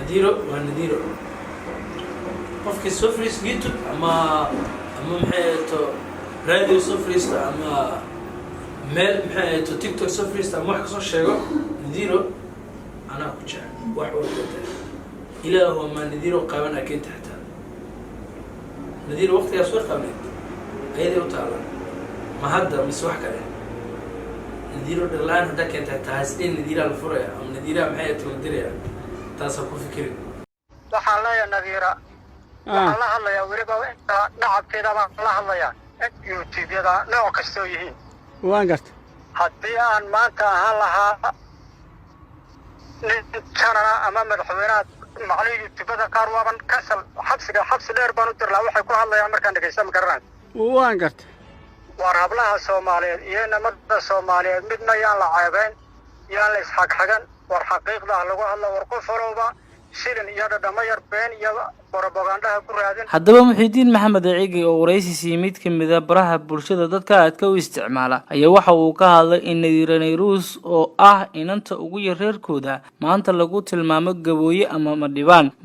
نديرو قفك سوفريس يوتيوب أما محيطه راديو سوفريس أما ميل محيطه تيك توك سوفريس أما واحد صار شيء نديرو أنا كنت واحد إلى هو ما نديرو قابلنا كنت تحت نديرو وقت يسوي قابلين هيدا وتعالى ما هذا مسوح كله نديرو الآن هذا كنت تحسين نديرو الفرية أم نديرو محيطه نديرو تاسكو فكري waxaan leeyahay nadiira waxaan la hadlayaa weliba inta dhacabkeeda baan la hadlayaa youtube-yada nooc kastoo yihiin waan garta haddii aan maanta ahaan lahaa nin janana ama madaxweynaha macallin youtube-da qaar waaban kasal xabsi dheer baan u dirlaa waxay ku hadlayaan markaan dhegaysta ma garanay waan garta war hablaha Soomaaliyeed iyo namada Soomaaliyeed midna yaan la ceebeyn yaan la isxaqxagan war xaqiiqda lagu hadlo war qof walba شيلن يا دمير بين يا بروباغندا ku raadin haddaba Muxiidiin Maxamed Ciigi oo wareysi siimid kamida baraha bulshada dadka aadka u isticmaala ayaa waxa uu ka hadlay in Nadiira Nayruus oo inanta ugu yareerkooda maanta lagu tilmaamo gabooye ama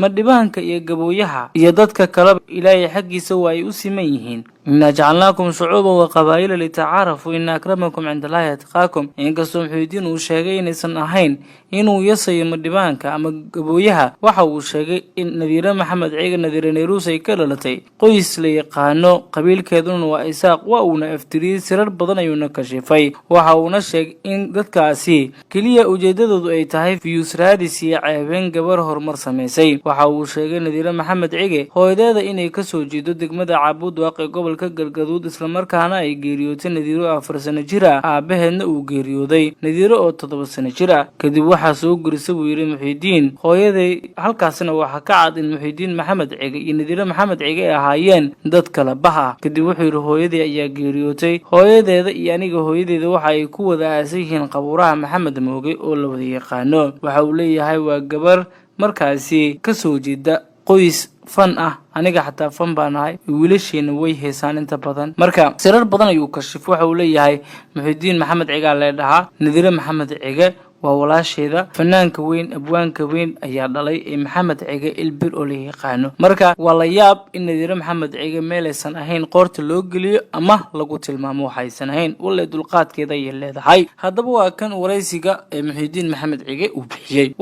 madhibaanka iyo gabooyaha iyo dadka kale Ilaahay xaqiisa way u siman yihiin إن جعلناكم شعوبا وقبائل لتعارفوا إن أكرمكم عند الله يتقاكم إن كسو محيدين وشاقين إسان أحين إنو يصي مدبانك أما قبويها وحاو شاقي إن نذير محمد عيق نذير نيروس يكاللتي قويس ليقانو قبيل كيدون وإساق وأونا افتريد سرر بدن يونكشفاي وحاو نشاق إن دادكاسي كليا أجددو أي تهي في يسرادسي عيبين قبر هرمر سميسي وحاو شاقي نذير محمد عيق هو إذا إني كسو جيدو دقمد عبود واقع قبل galgaduud isla markaana ay geeriyootay Nadiiro 4 sano jir ah aabaheedna uu geeriyooday Nadiiro oo 7 sano jir ah kadib waxa soo gurisay wiil Muxiidiin hooyaday halkaasna waxa ka cad in Muxiidiin Maxamed Ciigi iyo Nadiiro Maxamed Ciigi ay ahaayeen dad kala baxa kadib wuxuu yiri hooyaday ayaa geeriyootay hooyadeeda iyo aniga hooyadeeda waxa ay ku wada aasayeen qabuuraha Maxamed Mooge oo la wada yaqaano waxa uu leeyahay waa gabar markaasi ka soo jeeda qoys fan aniga xataa fan baanahay wiilasheena way heesaan inta badan marka sirar badan ayuu kashif waxa uu leeyahay Muxiidiin Maxamed Ciigi la dhahaa Nadiira Maxamed Ciigi waa walaasheeda fanaanka weyn abwaanka weyn ayaa dhalay ee Maxamed Ciigi ilbir oo la yaqaano marka waa la yaab in Nadiira Maxamed Ciigi meelaysan ahayn qoorta loo geliyo ama lagu tilmaamo waxaysan ahayn wala dulqaadkeeda ay leedahay haddaba waa kan wareysiga ee Muxiidiin Maxamed Ciigi uu bixiyay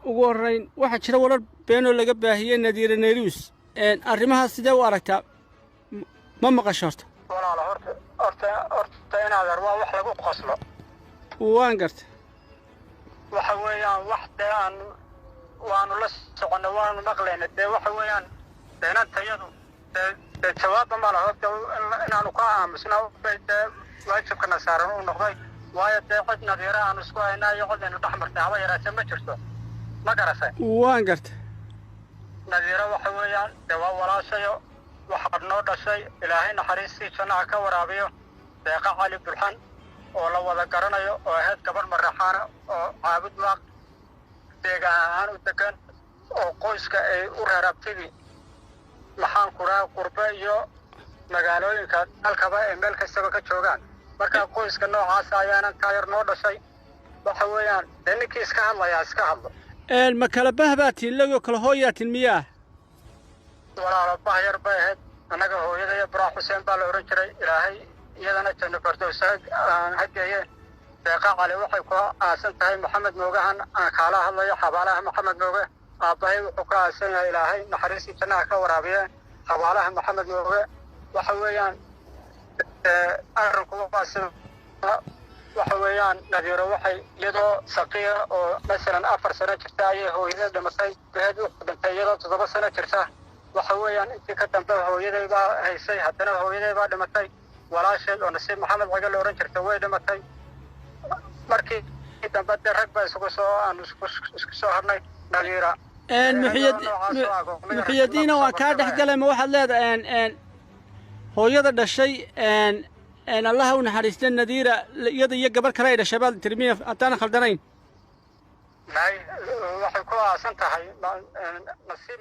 ugu horeyn waxa jira warar beenoo laga baahiyay Nadiira Nayruus arrimaha sidee u aragtaa ma maqasharto walaalo horta inaad arwaa wax lagu qoslo waan garta waxa weeyaan wax aan waanu la socono waanu maqlayna waxa weeyaan inantayadu jawaab ma laha horta inaanu ka aamusno waajibkana saaran u noqday waayo cid Nadiira aan isku haynayo codayna dhaxmartay haba yaraatay ma jirto ma garasay waan garta Nadiira waxa weeyaan waa walaashayo waxa noo dhashay Ilaahay naxariistiisa jannaha ka waraabiyo deeqa cali burxan oo la wada garanayo oo ahayd gabar maraxaana oo caabud waaq deegaan u degan oo qoyska ay u reerabtay maxaan ku raay qurba iyo magaalooyinka halkaba ee meel kasta ka joogaan marka qoyska noocaas ayaan taayir noo dhashay waxa weeyaan ninkii iska hadlo ma kala bahbaatiin lagu kala hooyaatin miyaa walaalo bahyar baahad anaga hooyada Ibrahim Xuseen baa la oran jiray Ilaahay iyadana janno fardoos hageeyeen deeqa cali waxay ku aasan tahay Maxamed Moogahan kala hadlayo xabaalaha Maxamed Mooge aabahay wuxuu ka aasan yahay Ilaahay naxariistiisa jannaha ka waraabiyo xabaalaha Maxamed Mooge waxa weeyaan arinku waasan waxa weeyaan Nadiiro waxay iyadoo saqiir oo مثلا 4 sano jirta ay hooyada dhimatay beed u dhintay iyadoo 7 sano jirta waxa weeyaan intii ka dambe hooyaday baa haysay haddana hooyaday baa dhimatay walaasheed oo Nasiib Maxamed Ciigi la oran jirtay way dhimatay markii dambe rag baa isku soo harnay Nadiira Muxiidiin waa ka dhaxgalay ma waxaad leedahay hooyada dhashay الله ونحرسنا نذيرة يضي قبل كرايدة شباب ترمية أتانا خلدنين. لا وحكوا سنتها نصيب